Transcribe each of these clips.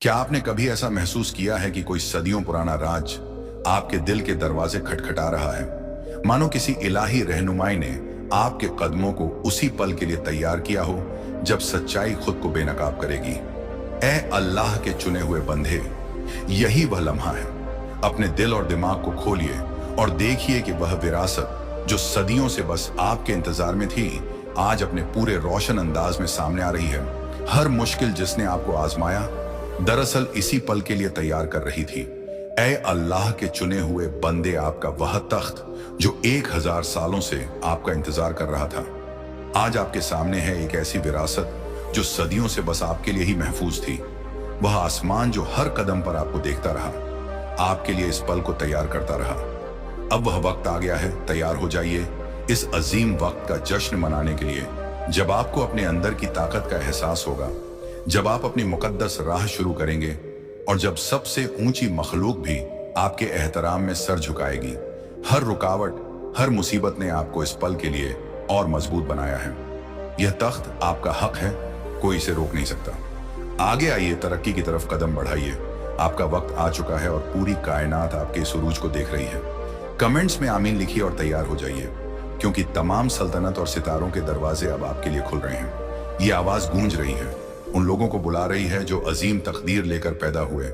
क्या आपने कभी ऐसा महसूस किया है कि कोई सदियों पुराना राज आपके दिल के दरवाजे खटखटा रहा है, मानो किसी इलाही रहनुमाई ने आपके कदमों को उसी पल के लिए तैयार किया हो जब सच्चाई खुद को बेनकाब करेगी। ए अल्लाह के चुने हुए बंदे, यही वह लम्हा है। अपने दिल और दिमाग को खोलिए और देखिए कि वह विरासत जो सदियों से बस आपके इंतजार में थी, आज अपने पूरे रोशन अंदाज में सामने आ रही है। हर मुश्किल जिसने आपको आजमाया, दरअसल इसी पल के लिए तैयार कर रही थी। ऐ अल्लाह के चुने हुए बंदे, आपका वह तख्त जो 1000 सालों से आपका इंतजार कर रहा था, आज आपके सामने है। एक ऐसी विरासत जो सदियों से बस आपके लिए ही महफूज थी। वह आसमान जो हर कदम पर आपको देखता रहा, आपके लिए इस पल को तैयार करता रहा। अब वह वक्त आ गया है, तैयार हो जाइए इस अजीम वक्त का जश्न मनाने के लिए, जब आपको अपने अंदर की ताकत का एहसास होगा, जब आप अपनी मुकद्दस राह शुरू करेंगे और जब सबसे ऊंची मखलूक भी आपके एहतराम में सर झुकाएगी। हर रुकावट, हर मुसीबत ने आपको इस पल के लिए और मजबूत बनाया है। यह तख्त आपका हक है, कोई इसे रोक नहीं सकता। आगे आइए, तरक्की की तरफ कदम बढ़ाइए। आपका वक्त आ चुका है और पूरी कायनात आपके इस उरूज को देख रही है। कमेंट्स में आमीन लिखिए और तैयार हो जाइए, क्योंकि तमाम सल्तनत और सितारों के दरवाजे अब आपके लिए खुल रहे हैं। ये आवाज गूंज रही है, उन लोगों को बुला रही है जो अजीम तकदीर लेकर पैदा हुए।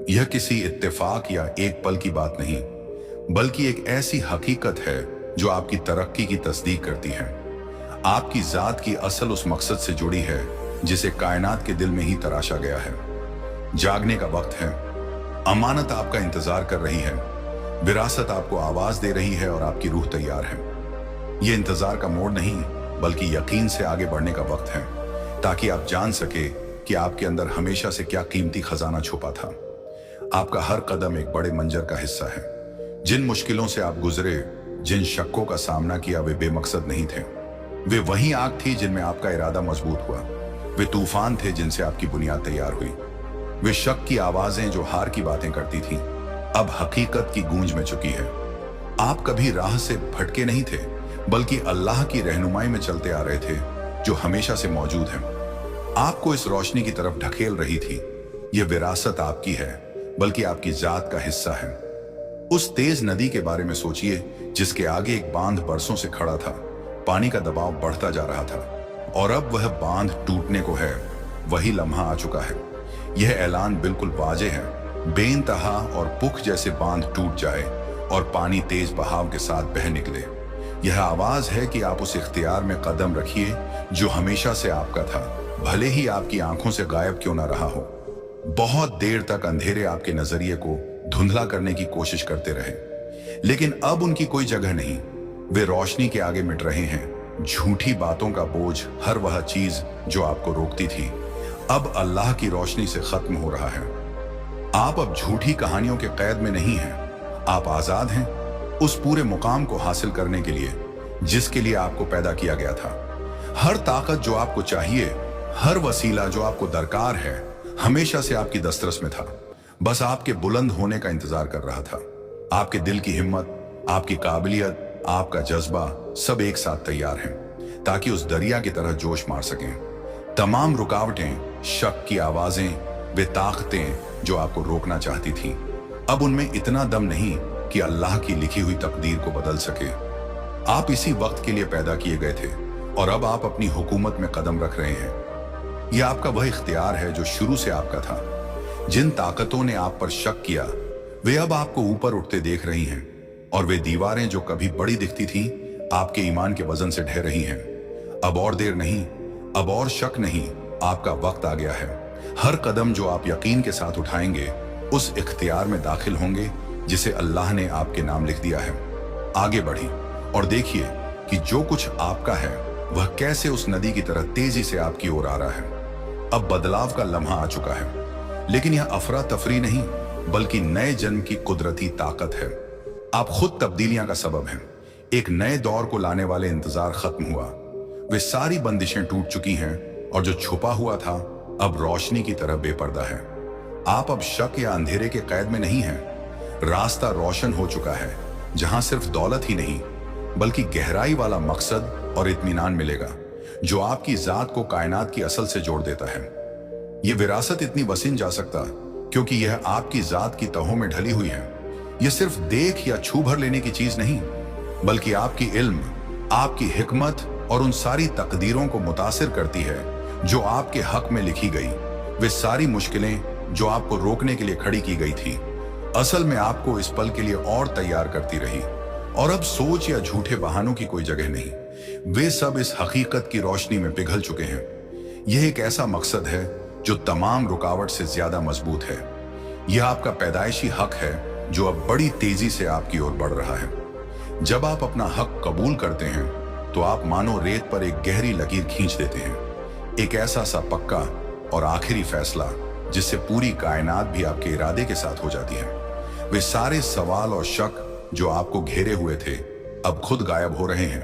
यह किसी इत्तेफाक या एक पल की बात नहीं, बल्कि एक ऐसी हकीकत है जो आपकी तरक्की की तस्दीक करती है। आपकी जात की असल उस मकसद से जुड़ी है जिसे कायनात के दिल में ही तराशा गया है। जागने का वक्त है। अमानत आपका इंतजार कर रही है, विरासत आपको आवाज दे रही है और आपकी रूह तैयार है। यह इंतजार का मोड़ नहीं, बल्कि यकीन से आगे बढ़ने का वक्त है, ताकि आप जान सके कि आपके अंदर हमेशा से क्या कीमती खजाना छुपा था। आपका हर कदम एक बड़े मंजर का हिस्सा है। जिन मुश्किलों से आप गुजरे, जिन शक्कों का सामना किया, वे बेमकसद नहीं थे। वे वही आग थी जिनमें आपका इरादा मजबूत हुआ। वे तूफान थे जिनसे आपकी बुनियाद तैयार हुई। वे शक की आवाजें जो हार की बातें करती थीं, अब हकीकत की गूंज में चुकी है। आप कभी राह से भटके नहीं थे, बल्कि अल्लाह की रहनुमाई में चलते आ रहे थे, जो हमेशा से मौजूद है। आपको इस रोशनी की तरफ ढकेल रही थी। यह विरासत आपकी है, बल्कि आपकी जात का हिस्सा है। उस तेज नदी के बारे में सोचिए जिसके आगे एक बांध बरसों से खड़ा था। पानी का दबाव बढ़ता जा रहा था और अब वह बांध टूटने को है। वही लम्हा आ चुका है। यह ऐलान बिल्कुल वाजे है। बेइंतहा और पुख जैसे बांध टूट जाए और पानी तेज बहाव के साथ बह निकले। यह आवाज है कि आप उस इख्तियार में कदम रखिए जो हमेशा से आपका था, भले ही आपकी आंखों से गायब क्यों ना रहा हो। बहुत देर तक अंधेरे आपके नजरिए को धुंधला करने की कोशिश करते रहे, लेकिन अब उनकी कोई जगह नहीं। वे रोशनी के आगे मिट रहे हैं। झूठी बातों का बोझ, हर वह चीज जो आपको रोकती थी, अब अल्लाह की रोशनी से खत्म हो रहा है। आप अब झूठी कहानियों के कैद में नहीं हैं। आप आजाद हैं उस पूरे मुकाम को हासिल करने के लिए जिसके लिए आपको पैदा किया गया था। हर ताकत जो आपको चाहिए, हर वसीला जो आपको दरकार है, हमेशा से आपकी दस्तरस में था। बस आपके बुलंद होने का इंतजार कर रहा था। आपके दिल की हिम्मत, आपकी काबिलियत, आपका जज्बा सब एक साथ तैयार हैं, ताकि उस दरिया की तरह जोश मार सकें। तमाम रुकावटें, शक की आवाजें, वे ताकतें जो आपको रोकना चाहती थीं, अब उनमें इतना दम नहीं कि अल्लाह की लिखी हुई तकदीर को बदल सके। आप इसी वक्त के लिए पैदा किए गए थे और अब आप अपनी हुकूमत में कदम रख रहे हैं। यह आपका वह इख्तियार है जो शुरू से आपका था। जिन ताकतों ने आप पर शक किया, वे अब आपको ऊपर उठते देख रही हैं, और वे दीवारें जो कभी बड़ी दिखती थीं, आपके ईमान के वजन से ढह रही हैं। अब और देर नहीं, अब और शक नहीं, आपका वक्त आ गया है। हर कदम जो आप यकीन के साथ उठाएंगे, उस इख्तियार में दाखिल होंगे जिसे अल्लाह ने आपके नाम लिख दिया है। आगे बढ़ी और देखिए कि जो कुछ आपका है वह कैसे उस नदी की तरह तेजी से आपकी ओर आ रहा है। अब बदलाव का लम्हा आ चुका है, लेकिन यह अफरा तफरी नहीं, बल्कि नए जन्म की कुदरती ताकत है। आप खुद तब्दीलियां का सबब हैं। एक नए दौर को लाने वाले इंतजार खत्म हुआ। वे सारी बंदिशें टूट चुकी हैं और जो छुपा हुआ था अब रोशनी की तरह बेपर्दा है। आप अब शक या अंधेरे के कैद में नहीं हैं। रास्ता रोशन हो चुका है, जहां सिर्फ दौलत ही नहीं, बल्कि गहराई वाला मकसद और इत्मीनान मिलेगा, जो आपकी जात को कायनात की असल से जोड़ देता है। ये विरासत इतनी वसी जा सकता क्योंकि यह आपकी जात की तहों में ढली हुई है। यह सिर्फ देख या छू भर लेने की चीज नहीं, बल्कि आपकी इल्म, आपकी हिकमत और उन सारी तकदीरों को मुतासिर करती है जो आपके हक में लिखी गई। वे सारी मुश्किलें जो आपको रोकने के लिए खड़ी की गई थी, असल में आपको इस पल के लिए और तैयार करती रही। और अब सोच या झूठे बहानों की कोई जगह नहीं, वे सब इस हकीकत की रोशनी में पिघल चुके हैं। यह एक ऐसा मकसद है जो तमाम रुकावट से ज्यादा मजबूत है। यह आपका पैदाइशी हक है जो अब बड़ी तेजी से आपकी ओर बढ़ रहा है। जब आप अपना हक कबूल करते हैं तो आप मानो रेत पर एक गहरी लकीर खींच देते हैं, एक ऐसा सा पक्का और आखिरी फैसला जिससे पूरी कायनात भी आपके इरादे के साथ हो जाती है। वे सारे सवाल और शक जो आपको घेरे हुए थे अब खुद गायब हो रहे हैं।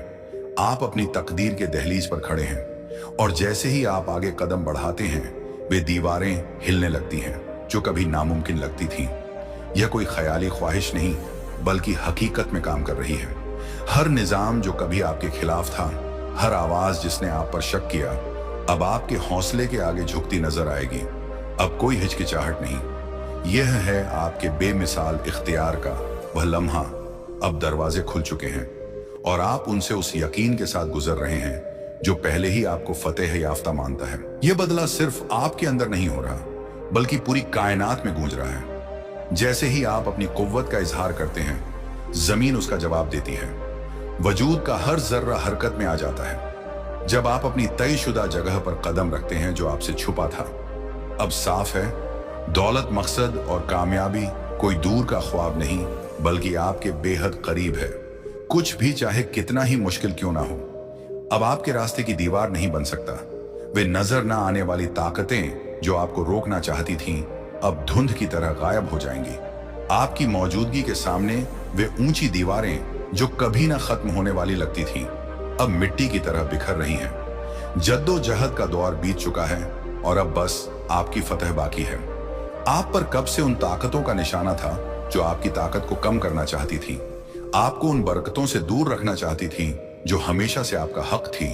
आप अपनी तकदीर के दहलीज पर खड़े हैं और जैसे ही आप आगे कदम बढ़ाते हैं वे दीवारें हिलने लगती हैं जो कभी नामुमकिन लगती थीं। यह कोई ख्याली ख्वाहिश नहीं बल्कि हकीकत में काम कर रही है। हर निजाम जो कभी आपके खिलाफ था, हर आवाज जिसने आप पर शक किया, अब आपके हौसले के आगे झुकती नजर आएगी। अब कोई हिचकिचाहट नहीं। यह है आपके बेमिसाल इख्तियार का वह लम्हा। अब दरवाजे खुल चुके हैं और आप उनसे उस यकीन के साथ गुजर रहे हैं जो पहले ही आपको फतेह याफ्ता मानता है। यह बदला सिर्फ आपके अंदर नहीं हो रहा बल्कि पूरी कायनात में गूंज रहा है। जैसे ही आप अपनी कुव्वत का इजहार करते हैं, जमीन उसका जवाब देती है। वजूद का हर जर्रा हरकत में आ जाता है। जब आप अपनी तयशुदा जगह पर कदम रखते हैं जो आपसे छुपा था, अब साफ है दौलत, मकसद और कामयाबी कोई दूर का ख्वाब नहीं बल्कि आपके बेहद करीब है। कुछ भी चाहे कितना ही मुश्किल क्यों ना हो, अब आपके रास्ते की दीवार नहीं बन सकता। वे नजर ना आने वाली ताकतें जो आपको रोकना चाहती थीं अब धुंध की तरह गायब हो जाएंगी। आपकी मौजूदगी के सामने वे ऊंची दीवारें जो कभी ना खत्म होने वाली लगती थीं अब मिट्टी की तरह बिखर रही हैं। जद्दोजहद का दौर बीत चुका है और अब बस आपकी फतह बाकी है। आप पर कब से उन ताकतों का निशाना था जो आपकी ताकत को कम करना चाहती थी, आपको उन बरकतों से दूर रखना चाहती थी जो हमेशा से आपका हक थी,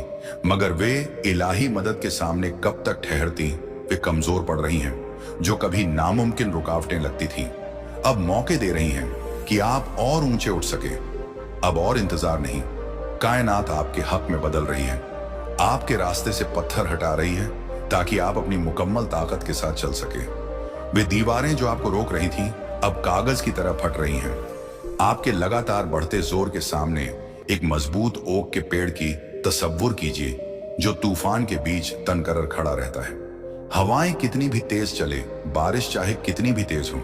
मगर वे इलाही मदद के सामने कब तक ठहरती, वे कमजोर पड़ रही हैं। जो कभी नामुमकिन रुकावटें लगती थीं अब मौके दे रही हैं कि आप और ऊंचे उठ सके। अब और इंतजार नहीं, कायनात आपके हक में बदल रही है। आपके रास्ते से पत्थर हटा रही है ताकि आप अपनी मुकम्मल ताकत के साथ चल सके। वे दीवारें जो आपको रोक रही थीं अब कागज की तरह फट रही हैं। आपके लगातार बढ़ते जोर के सामने एक मजबूत ओक के पेड़ की तसव्वुर कीजिए जो तूफान के बीच तनकरर खड़ा रहता है। हवाएं कितनी भी तेज चले, बारिश चाहे कितनी भी तेज हो,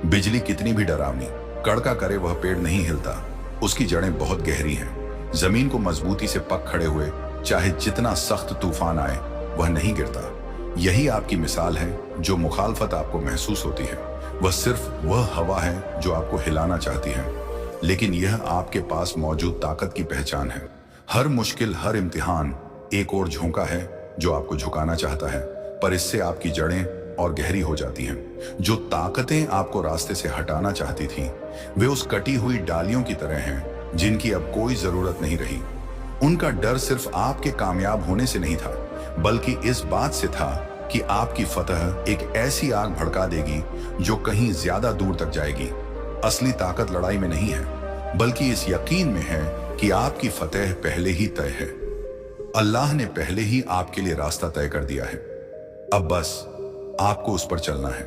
बिजली कितनी भी डरावनी कड़का करे, वह पेड़ नहीं हिलता। उसकी जड़ें बहुत गहरी हैं। जमीन को मजबूती से पक खड़े हुए चाहे जितना सख्त तूफान आए वह नहीं गिरता। यही आपकी मिसाल है। जो मुखालफत आपको महसूस होती है वह सिर्फ वह हवा है जो आपको हिलाना चाहती है, लेकिन यह आपके पास मौजूद ताकत की पहचान है। हर मुश्किल, हर इम्तिहान एक और झोंका है जो आपको झुकाना चाहता है, पर इससे आपकी जड़ें और गहरी हो जाती हैं। जो ताकतें आपको रास्ते से हटाना चाहती थीं, वे उस कटी हुई डालियों की तरह हैं जिनकी अब कोई जरूरत नहीं रही। उनका डर सिर्फ आपके कामयाब होने से नहीं था बल्कि इस बात से था कि आपकी फतह एक ऐसी आग भड़का देगी जो कहीं ज्यादा दूर तक जाएगी। असली ताकत लड़ाई में नहीं है बल्कि इस यकीन में है कि आपकी फतह पहले ही तय है। अल्लाह ने पहले ही आपके लिए रास्ता तय कर दिया है। अब बस आपको उस पर चलना है।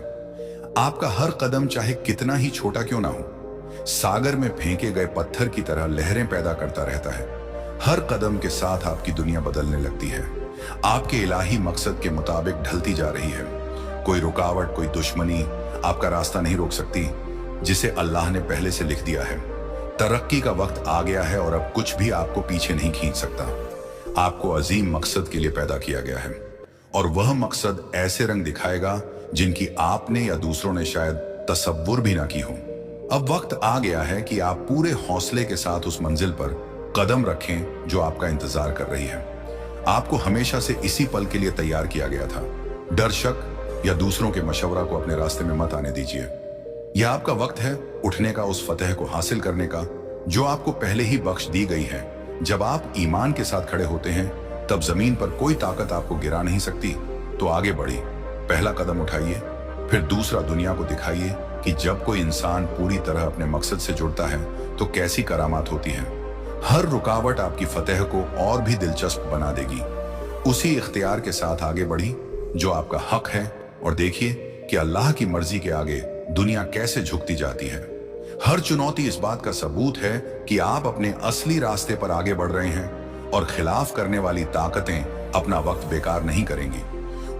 आपका हर कदम चाहे कितना ही छोटा क्यों ना हो, सागर में फेंके गए पत्थर की तरह लहरें पैदा करता रहता है। हर कदम के साथ आपकी दुनिया बदलने लगती है, आपके इलाही मकसद के मुताबिक ढलती जा रही है। कोई रुकावट, कोई दुश्मनी आपका रास्ता नहीं रोक सकती जिसे अल्लाह ने पहले से लिख दिया है। तरक्की का वक्त आ गया है और अब कुछ भी आपको पीछे नहीं खींच सकता। आपको अजीम मकसद के लिए पैदा किया गया है और वह मकसद ऐसे रंग दिखाएगा जिनकी आपने या दूसरों ने शायद तसव्वुर भी ना की हो। अब वक्त आ गया है कि आप पूरे हौसले के साथ उस मंजिल पर कदम रखें जो आपका इंतजार कर रही है। आपको हमेशा से इसी पल के लिए तैयार किया गया था। डर, शक या दूसरों के मशवरा को अपने रास्ते में मत आने दीजिए। यह आपका वक्त है उठने का, उस फतेह को हासिल करने का जो आपको पहले ही बख्श दी गई है। जब आप ईमान के साथ खड़े होते हैं तब जमीन पर कोई ताकत आपको गिरा नहीं सकती। तो आगे बढ़ी, पहला कदम उठाइए, फिर दूसरा दुनिया को दिखाइए कि जब कोई इंसान पूरी तरह अपने मकसद से जुड़ता है तो कैसी करामात होती है। हर रुकावट आपकी फतेह को और भी दिलचस्प बना देगी। उसी इख्तियार के साथ आगे बढ़ी जो आपका हक है, और देखिए कि अल्लाह की मर्जी के आगे दुनिया कैसे झुकती जाती है। हर चुनौती इस बात का सबूत है कि आप अपने असली रास्ते पर आगे बढ़ रहे हैं, और खिलाफ करने वाली ताकतें अपना वक्त बेकार नहीं करेंगी।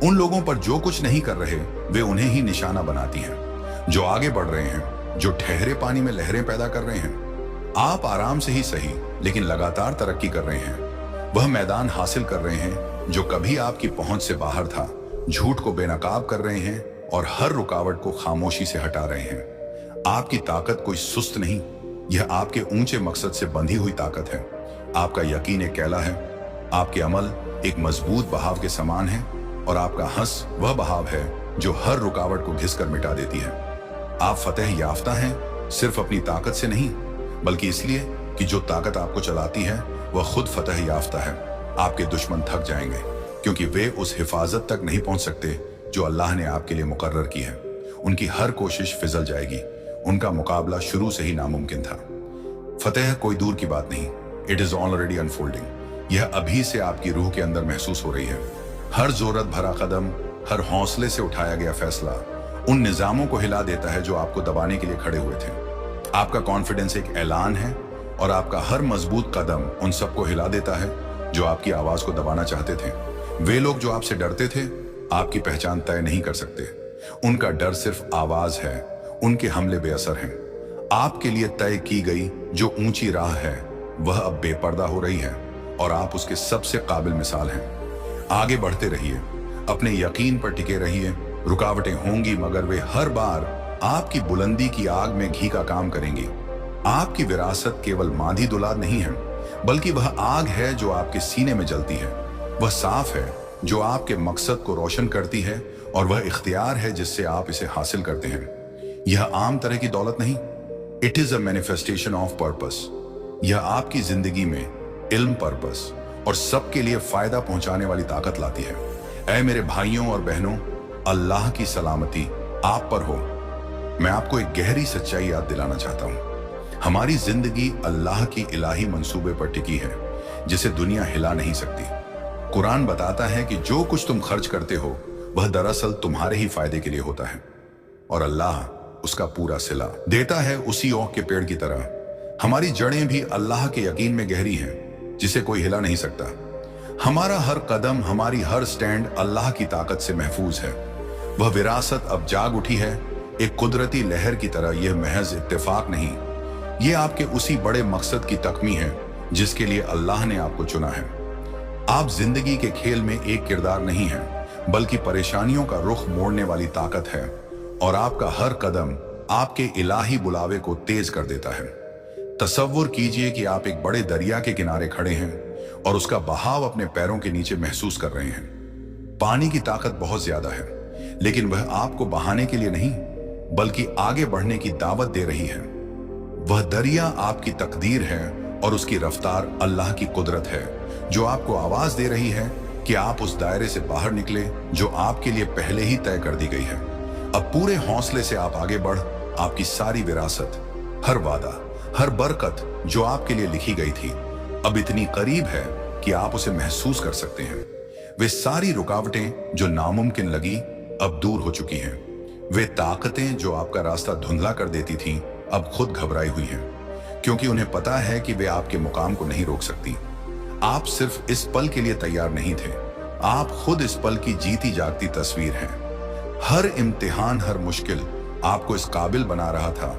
उन लोगों पर जो कुछ नहीं कर रहे वे उन्हें ही निशाना बनाती हैं। जो आगे बढ़ रहे हैं, जो ठहरे पानी में लहरें पैदा कर रहे हैं, आप आराम से ही सही लेकिन लगातार तरक्की कर रहे हैं। वह मैदान हासिल कर रहे हैं जो कभी आपकी पहुंच से बाहर था। झूठ को बेनकाब कर रहे हैं और हर रुकावट को खामोशी से हटा रहे हैं। आपकी ताकत कोई सुस्त नहीं, यह आपके ऊंचे मकसद से बंधी हुई ताकत है। आपका यकीन एक कैला है, आपके अमल एक मजबूत बहाव के समान है, और आपका हंस वह बहाव है जो हर रुकावट को घिसकर मिटा देती है। आप फतेह याफ्ता हैं सिर्फ अपनी ताकत से नहीं, बल्कि इसलिए कि जो ताकत आपको चलाती है वह खुद फतेह याफ्ता है। आपके दुश्मन थक जाएंगे क्योंकि वे उस हिफाजत तक नहीं पहुंच सकते जो अल्लाह ने आपके लिए मुकर्रर की है। उनकी हर कोशिश फिजल जाएगी। उनका मुकाबला शुरू से ही नामुमकिन था। फतेह कोई दूर की बात नहीं, इट इज ऑलरेडी अनफोल्डिंग। यह अभी से आपकी रूह के अंदर महसूस हो रही है। हर जोरत भरा कदम, हर हौसले से उठाया गया फैसला उन निजामों को हिला देता है जो आपको दबाने के लिए खड़े हुए थे। आपका कॉन्फिडेंस एक ऐलान है, और आपका हर मजबूत कदम उन सबको हिला देता है जो आपकी आवाज को दबाना चाहते थे। वे लोग जो आपसे डरते थे आपकी पहचान तय नहीं कर सकते। उनका डर सिर्फ आवाज है, उनके हमले बेअसर हैं। आपके लिए तय की गई जो ऊंची राह है वह अब बेपर्दा हो रही है, और आप उसके सबसे काबिल मिसाल हैं। आगे बढ़ते रहिए, अपने यकीन पर टिके रहिए। रुकावटें होंगी मगर वे हर बार आपकी बुलंदी की आग में घी का काम करेंगी। आपकी विरासत केवल मादी दुलाद नहीं है, बल्कि वह आग है जो आपके सीने में जलती है। वह साफ है जो आपके मकसद को रोशन करती है, और वह इख्तियार है जिससे आप इसे हासिल करते हैं। यह आम तरह की दौलत नहीं, it is a manifestation of purpose. यह आपकी जिंदगी में इल्म, पर्पस और सबके लिए फायदा पहुंचाने वाली ताकत लाती है। ऐ मेरे भाइयों और बहनों, अल्लाह की सलामती आप पर हो। मैं आपको एक गहरी सच्चाई याद दिलाना चाहता हूं। हमारी जिंदगी अल्लाह की इलाही मंसूबे पर टिकी है जिसे दुनिया हिला नहीं सकती। कुरान बताता है कि जो कुछ तुम खर्च करते हो वह दरअसल तुम्हारे ही फायदे के लिए होता है, और अल्लाह उसका पूरा सिला देता है उसी ओक के पेड़ की तरह। हमारी जड़ें भी अल्लाह के यकीन में गहरी हैं जिसे कोई हिला नहीं सकता। हमारा हर कदम, हमारी हर स्टैंड अल्लाह की ताकत से महफूज है। वह विरासत अब जाग उठी है एक कुदरती लहर की तरह। यह महज इत्तेफाक नहीं, यह आपके उसी बड़े मकसद की तकमी है जिसके लिए अल्लाह ने आपको चुना है। आप जिंदगी के खेल में एक किरदार नहीं है, बल्कि परेशानियों का रुख मोड़ने वाली ताकत है, और आपका हर कदम आपके इलाही बुलावे को तेज कर देता है। तसव्वुर कीजिए कि आप एक बड़े दरिया के किनारे खड़े हैं और उसका बहाव अपने पैरों के नीचे महसूस कर रहे हैं। पानी की ताकत बहुत ज्यादा है, लेकिन वह आपको बहाने के लिए नहीं बल्कि आगे बढ़ने की दावत दे रही है। वह दरिया आपकी तकदीर है और उसकी रफ्तार अल्लाह की कुदरत है जो आपको आवाज दे रही है कि आप उस दायरे से बाहर निकले जो आपके लिए पहले ही तय कर दी गई है। अब पूरे हौसले से आप आगे बढ़। आपकी सारी विरासत, हर वादा, हर बरकत जो आपके लिए लिखी गई थी अब इतनी करीब है कि आप उसे महसूस कर सकते हैं। वे सारी रुकावटें जो नामुमकिन लगी अब दूर हो चुकी हैं। वे ताकतें जो आपका रास्ता धुंधला कर देती थीं अब खुद घबराई हुई हैं, क्योंकि उन्हें पता है कि वे आपके मुकाम को नहीं रोक सकती। आप सिर्फ इस पल के लिए तैयार नहीं थे, आप खुद इस पल की जीती जागती तस्वीर हैं। हर इम्तिहान, हर मुश्किल आपको इस काबिल बना रहा था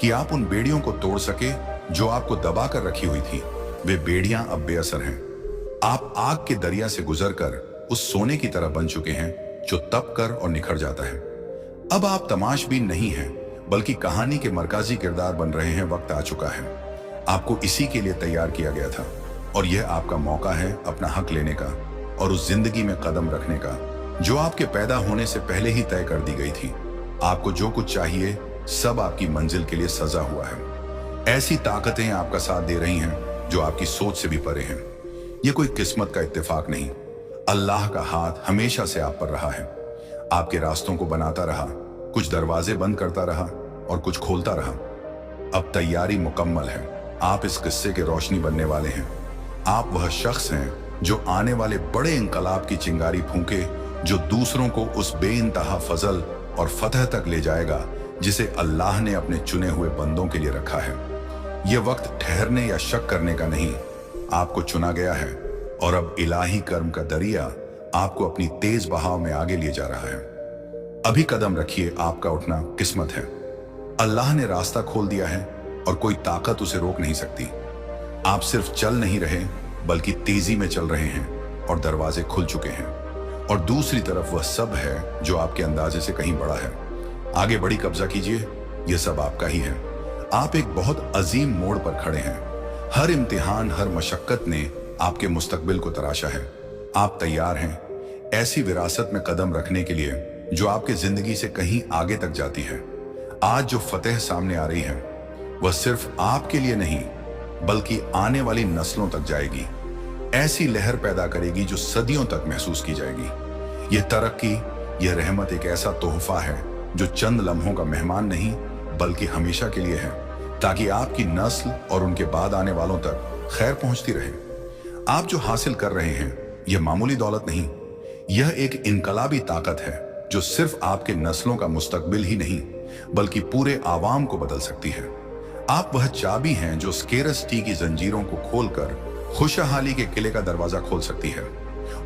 कि आप उन बेड़ियों को तोड़ सके जो आपको दबा कर रखी हुई थी। वे बेड़ियां अब बेअसर हैं। आप आग के दरिया से गुजरकर उस सोने की तरह बन चुके हैं जो तप कर और निखर जाता है। अब आप तमाशबीन नहीं हैं, बल्कि कहानी के मरकजी किरदार बन रहे हैं। वक्त आ चुका है, आपको इसी के लिए तैयार किया गया था, और यह आपका मौका है अपना हक लेने का और उस जिंदगी में कदम रखने का जो आपके पैदा होने से पहले ही तय कर दी गई थी। आपको जो कुछ चाहिए सब आपकी मंजिल के लिए सजा हुआ है। ऐसी ताकतें आपका साथ दे रही हैं जो आपकी सोच से भी परे हैं। यह कोई किस्मत का इत्तेफाक नहीं, अल्लाह का हाथ हमेशा से आप पर रहा है। आपके रास्तों को बनाता रहा, कुछ दरवाजे बंद करता रहा और कुछ खोलता रहा। अब तैयारी मुकम्मल है, आप इस किस्से के रोशनी बनने वाले हैं। आप वह शख्स हैं जो आने वाले बड़े इंकलाब की चिंगारी फूंके, जो दूसरों को उस बेइंतहा फजल और फतह तक ले जाएगा जिसे अल्लाह ने अपने चुने हुए बंदों के लिए रखा है। यह वक्त ठहरने या शक करने का नहीं, आपको चुना गया है और अब इलाही कर्म का दरिया आपको अपनी तेज बहाव में आगे लिए जा रहा है। अभी कदम रखिए, आपका उठना किस्मत है। अल्लाह ने रास्ता खोल दिया है और कोई ताकत उसे रोक नहीं सकती। आप सिर्फ चल नहीं रहे बल्कि तेजी में चल रहे हैं और दरवाजे खुल चुके हैं। और दूसरी तरफ वह सब है जो आपके अंदाजे से कहीं बड़ा है। आगे बड़ी कब्जा कीजिए, यह सब आपका ही है। आप एक बहुत अजीम मोड़ पर खड़े हैं। हर इम्तिहान, हर मशक्कत ने आपके मुस्तकबिल को तराशा है। आप तैयार हैं ऐसी विरासत में कदम रखने के लिए जो आपके जिंदगी से कहीं आगे तक जाती है। आज जो फतेह सामने आ रही है वह सिर्फ आपके लिए नहीं बल्कि आने वाली नस्लों तक जाएगी। ऐसी लहर पैदा करेगी जो सदियों तक महसूस की जाएगी। यह तरक्की, यह रहमत एक ऐसा तोहफा है जो चंद लम्हों का मेहमान नहीं बल्कि हमेशा के लिए है, ताकि आपकी नस्ल और उनके बाद आने वालों तक खैर पहुंचती रहे। आप जो हासिल कर रहे हैं यह मामूली दौलत नहीं, यह एक इनकलाबी ताकत है जो सिर्फ आपके नस्लों का मुस्तकबिल ही नहीं बल्कि पूरे आवाम को बदल सकती है। आप वह चाबी हैं जो स्केरसिटी की जंजीरों को खोलकर खुशहाली के किले का दरवाजा खोल सकती है।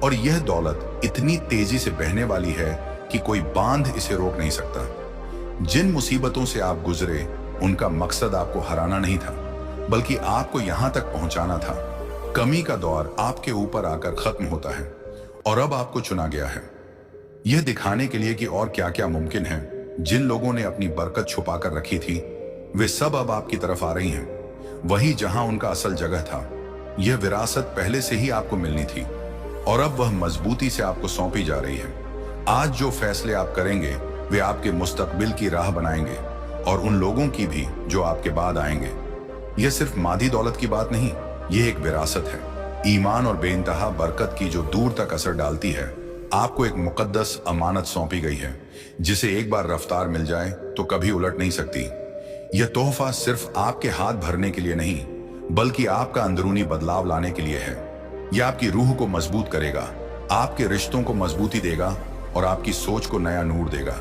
और यह दौलत इतनी तेजी से बहने वाली है कि कोई बांध इसे रोक नहीं सकता। जिन मुसीबतों से आप गुजरे उनका मकसद आपको हराना नहीं था बल्कि आपको यहां तक पहुंचाना था। कमी का दौर आपके ऊपर आकर खत्म होता है और अब आपको चुना गया है यह दिखाने के लिए कि और क्या क्या मुमकिन है। जिन लोगों ने अपनी बरकत छुपा कर रखी थी वे सब अब आपकी तरफ आ रही हैं, वही जहां उनका असल जगह था। यह विरासत पहले से ही आपको मिलनी थी और अब वह मजबूती से आपको सौंपी जा रही है। आज जो फैसले आप करेंगे वे आपके मुस्तकबिल की राह बनाएंगे और उन लोगों की भी जो आपके बाद आएंगे। यह सिर्फ मादी दौलत की बात नहीं, यह एक विरासत है, ईमान और बेइंतहा बरकत की जो दूर तक असर डालती है। आपको एक मुकद्दस अमानत सौंपी गई है जिसे एक बार रफ्तार मिल जाए तो कभी उलट नहीं सकती। यह तोहफा सिर्फ आपके हाथ भरने के लिए नहीं बल्कि आपका अंदरूनी बदलाव लाने के लिए है। यह आपकी रूह को मजबूत करेगा, आपके रिश्तों को मजबूती देगा और आपकी सोच को नया नूर देगा।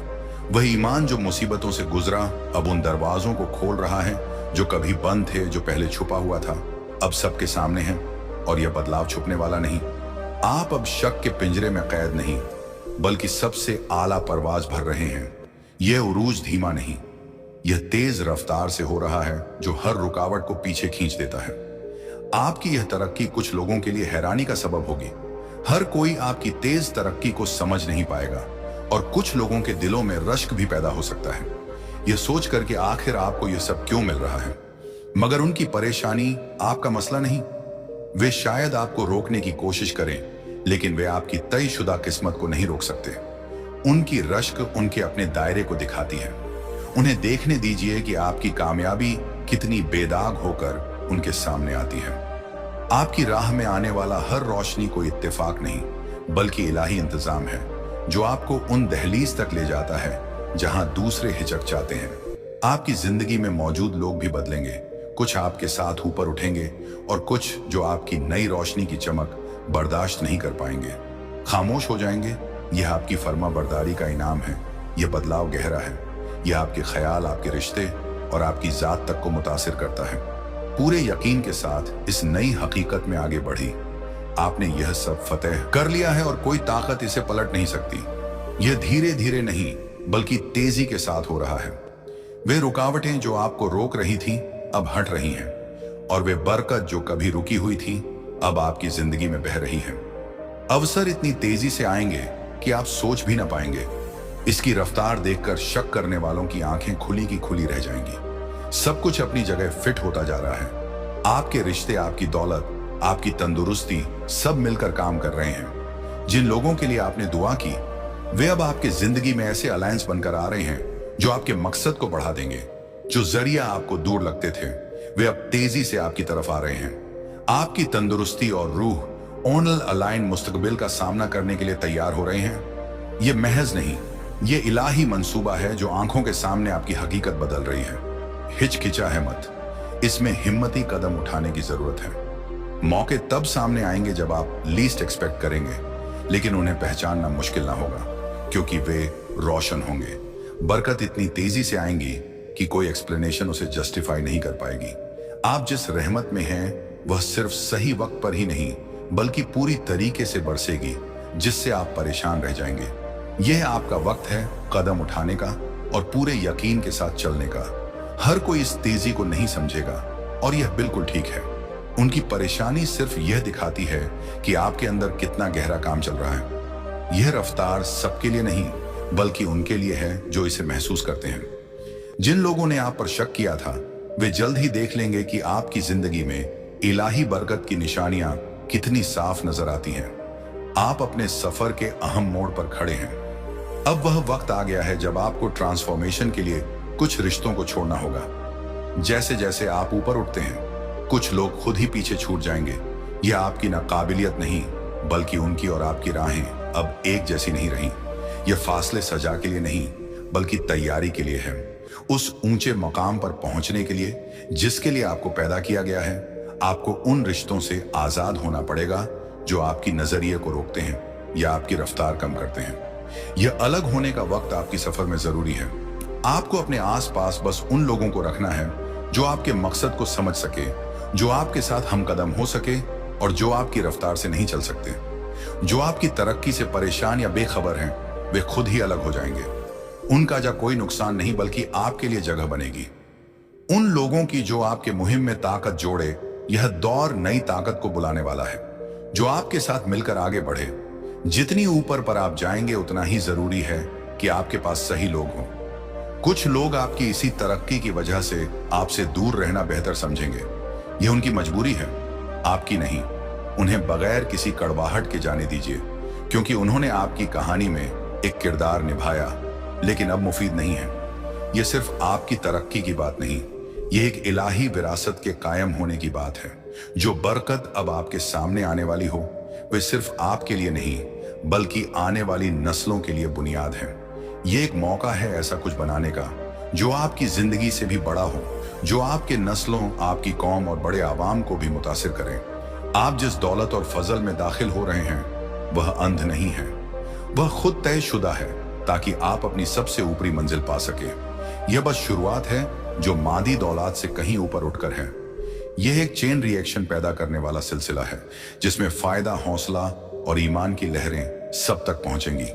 वह ईमान जो मुसीबतों से गुजरा अब उन दरवाजों को खोल रहा है जो कभी बंद थे, जो पहले छुपा हुआ था अब सबके सामने है। और यह बदलाव छुपने वाला नहीं। आप अब शक के पिंजरे में कैद नहीं बल्कि सबसे आला परवाज भर रहे हैं। यह उरूज धीमा नहीं, यह तेज रफ्तार से हो रहा है जो हर रुकावट को पीछे खींच देता है। आपकी यह तरक्की कुछ लोगों के लिए हैरानी का सबब होगी। हर कोई आपकी तेज तरक्की को समझ नहीं पाएगा और कुछ लोगों के दिलों में रश्क भी पैदा हो सकता है, यह सोचकर कि आखिर आपको यह सब क्यों मिल रहा है। मगर उनकी परेशानी आपका मसला नहीं। वे शायद आपको रोकने की कोशिश करें लेकिन वे आपकी तयशुदा किस्मत को नहीं रोक सकते। उनकी रश्क उनके अपने दायरे को दिखाती है। उन्हें देखने दीजिए कि आपकी कामयाबी कितनी बेदाग होकर उनके सामने आती है। आपकी राह में आने वाला हर रोशनी कोई इत्तेफाक नहीं बल्कि इलाही इंतजाम है जो आपको उन दहलीज तक ले जाता है जहां दूसरे हिचकचाते हैं। आपकी जिंदगी में मौजूद लोग भी बदलेंगे, कुछ आपके साथ ऊपर उठेंगे और कुछ जो आपकी नई रोशनी की चमक बर्दाश्त नहीं कर पाएंगे, खामोश हो जाएंगे। यह आपकी फर्मा बरदारी का इनाम है। यह बदलाव गहरा है, यह आपके ख्याल, आपके रिश्ते और आपकी जात तक को मुतासिर करता है। पूरे यकीन के साथ इस नई हकीकत में आगे बढ़ी। आपने यह सब फतेह कर लिया है और कोई ताकत इसे पलट नहीं सकती। यह धीरे धीरे नहीं बल्कि तेजी के साथ हो रहा है। वे रुकावटें जो आपको रोक रही थी अब हट रही हैं और वे बरकत जो कभी रुकी हुई थी अब आपकी जिंदगी में बह रही है। अवसर इतनी तेजी से आएंगे कि आप सोच भी ना पाएंगे। इसकी रफ्तार देखकर शक करने वालों की आंखें खुली की खुली रह जाएंगी। सब कुछ अपनी जगह फिट होता जा रहा है। आपके रिश्ते, आपकी दौलत, आपकी तंदुरुस्ती सब मिलकर काम कर रहे हैं। जिन लोगों के लिए आपने दुआ की वे अब आपकी जिंदगी में ऐसे अलायंस बनकर आ रहे हैं जो आपके मकसद को बढ़ा देंगे। जो जरिया आपको दूर लगते थे वे अब तेजी से आपकी तरफ आ रहे हैं। आपकी तंदुरुस्ती और रूह ओनल अलाइन मुस्तकबिल का सामना करने के लिए तैयार हो रहे हैं। ये महज नहीं ये इलाही मंसूबा है जो आंखों के सामने आपकी हकीकत बदल रही है। हिचकिचा है मत, इसमें हिम्मती कदम उठाने की जरूरत है। मौके तब सामने आएंगे जब आप लीस्ट एक्सपेक्ट करेंगे, लेकिन उन्हें पहचानना मुश्किल ना होगा, क्योंकि वे रोशन होंगे। बरकत इतनी तेजी से आएंगी कि कोई एक्सप्लेनेशन उसे जस्टिफाई नहीं कर पाएगी। आप जिस रहमत में हैं वह सिर्फ सही वक्त पर ही नहीं बल्कि पूरी तरीके से बरसेगी, जिससे आप परेशान रह जाएंगे। यह आपका वक्त है कदम उठाने का और पूरे यकीन के साथ चलने का। हर कोई इस तेजी को नहीं समझेगा और यह बिल्कुल ठीक है। उनकी परेशानी सिर्फ यह दिखाती है कि आपके अंदर कितना गहरा काम चल रहा है। यह रफ्तार सबके लिए नहीं बल्कि उनके लिए है जो इसे महसूस करते हैं। जिन लोगों ने आप पर शक किया था वे जल्द ही देख लेंगे कि आपकी जिंदगी में इलाही बरकत की निशानियां कितनी साफ नजर आती हैं। आप अपने सफर के अहम मोड़ पर खड़े हैं। अब वह वक्त आ गया है जब आपको ट्रांसफॉर्मेशन के लिए कुछ रिश्तों को छोड़ना होगा। जैसे जैसे आप ऊपर उठते हैं कुछ लोग खुद ही पीछे छूट जाएंगे। यह आपकी नाकाबिलियत नहीं बल्कि उनकी और आपकी राहें अब एक जैसी नहीं रही। यह फासले सजा के लिए नहीं बल्कि तैयारी के लिए है, उस ऊंचे मकाम पर पहुंचने के लिए जिसके लिए आपको पैदा किया गया है। आपको उन रिश्तों से आजाद होना पड़ेगा जो आपकी नजरिए को रोकते हैं या आपकी रफ्तार कम करते हैं। यह अलग होने का वक्त आपकी सफर में जरूरी है। आपको अपने आसपास बस उन लोगों को रखना है जो आपके मकसद को समझ सके, जो आपके साथ हमकदम हो सके और जो आपकी रफ्तार से नहीं चल सकते। जो आपकी तरक्की से परेशान या बेखबर हैं वे खुद ही अलग हो जाएंगे। उनका जा कोई नुकसान नहीं बल्कि आपके लिए जगह बनेगी। उन लोगों की जो आपके मुहिम में ताकत जोड़े। यह दौर नई ताकत को बुलाने वाला है जो आपके साथ मिलकर आगे बढ़े। जितनी ऊपर पर आप जाएंगे उतना ही जरूरी है कि आपके पास सही लोग हों। कुछ लोग आपकी इसी तरक्की की वजह से आपसे दूर रहना बेहतर समझेंगे। यह उनकी मजबूरी है, आपकी नहीं। उन्हें बगैर किसी कड़वाहट के जाने दीजिए, क्योंकि उन्होंने आपकी कहानी में एक किरदार निभाया लेकिन अब मुफीद नहीं है। यह सिर्फ आपकी तरक्की की बात नहीं, यह एक इलाही विरासत के कायम होने की बात है। जो बरकत अब आपके सामने आने वाली हो वे सिर्फ आपके लिए नहीं बल्कि आने वाली नस्लों के लिए बुनियाद है। यह एक मौका है ऐसा कुछ बनाने का जो आपकी जिंदगी से भी बड़ा हो, जो आपके नस्लों, आपकी कौम और बड़े आवाम को भी मुतासिर करें। आप जिस दौलत और फजल में दाखिल हो रहे हैं वह अंध नहीं है, वह खुद तयशुदा है ताकि आप अपनी सबसे ऊपरी मंजिल पा सके। यह बस शुरुआत है जो मादी दौलत से कहीं ऊपर उठकर है। यह एक चेन रिएक्शन पैदा करने वाला सिलसिला है जिसमें फायदा, हौसला और ईमान की लहरें सब तक पहुंचेंगी।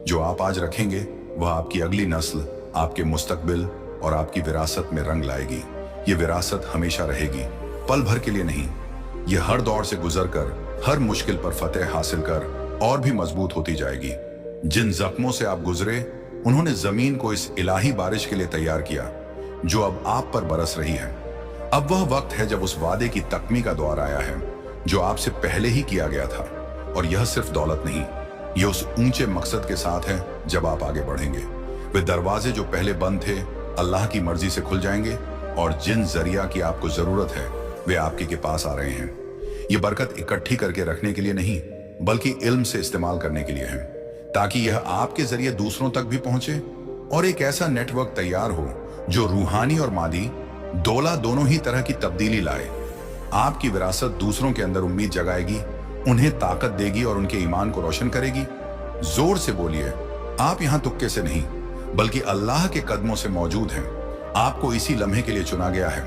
जो आप आज रखेंगे वह आपकी अगली नस्ल, आपके मुस्तकबिल और आपकी विरासत में रंग लाएगी। ये विरासत हमेशा रहेगी, पल भर के लिए नहीं। यह हर दौर से गुजरकर, हर मुश्किल पर फतेह हासिल कर और भी मजबूत होती जाएगी। जिन जख्मों से आप गुजरे उन्होंने जमीन को इस इलाही बारिश के लिए तैयार किया जो अब आप पर बरस रही है। अब वह वक्त है जब उस वादे की तकमील का दौर आया है जो आपसे पहले ही किया गया था। और यह सिर्फ दौलत नहीं, यह उस ऊंचे मकसद के साथ है जब आप आगे बढ़ेंगे। वे दरवाजे जो पहले बंद थे अल्लाह की मर्जी से खुल जाएंगे और जिन जरिया की आपको जरूरत है वे आपके के पास आ रहे हैं। ये बरकत इकट्ठी करके रखने के लिए नहीं बल्कि इल्म से इस्तेमाल करने के लिए है, ताकि यह आपके जरिए दूसरों तक भी पहुंचे और एक ऐसा नेटवर्क तैयार हो जो रूहानी और मादी दौला दोनों ही तरह की तब्दीली लाए। आपकी विरासत दूसरों के अंदर उम्मीद जगाएगी, उन्हें ताकत देगी और उनके ईमान को रोशन करेगी। जोर से बोलिए, आप यहां तुक्के से नहीं बल्कि अल्लाह के कदमों से मौजूद हैं। आपको इसी लम्हे के लिए चुना गया है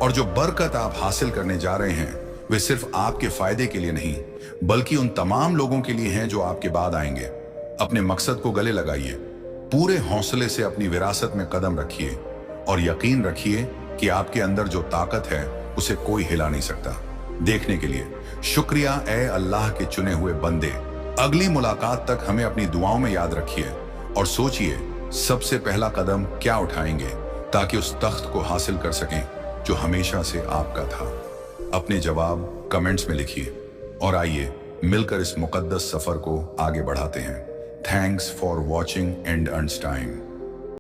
और जो बरकत आप हासिल करने जा रहे हैं वे सिर्फ आपके फायदे के लिए नहीं बल्कि उन तमाम लोगों के लिए हैं जो आपके बाद आएंगे। अपने मकसद को गले लगाइए, पूरे हौसले से अपनी विरासत में कदम रखिए और यकीन रखिए कि आपके अंदर जो ताकत है उसे कोई हिला नहीं सकता। देखने के लिए शुक्रिया ए अल्लाह के चुने हुए बंदे। अगली मुलाकात तक हमें अपनी दुआओं में याद रखिए और सोचिए सबसे पहला कदम क्या उठाएंगे ताकि उस तख्त को हासिल कर सकें जो हमेशा से आपका था। अपने जवाब कमेंट्स में लिखिए और आइए मिलकर इस मुकद्दस सफर को आगे बढ़ाते हैं। Thanks for watching and earns time.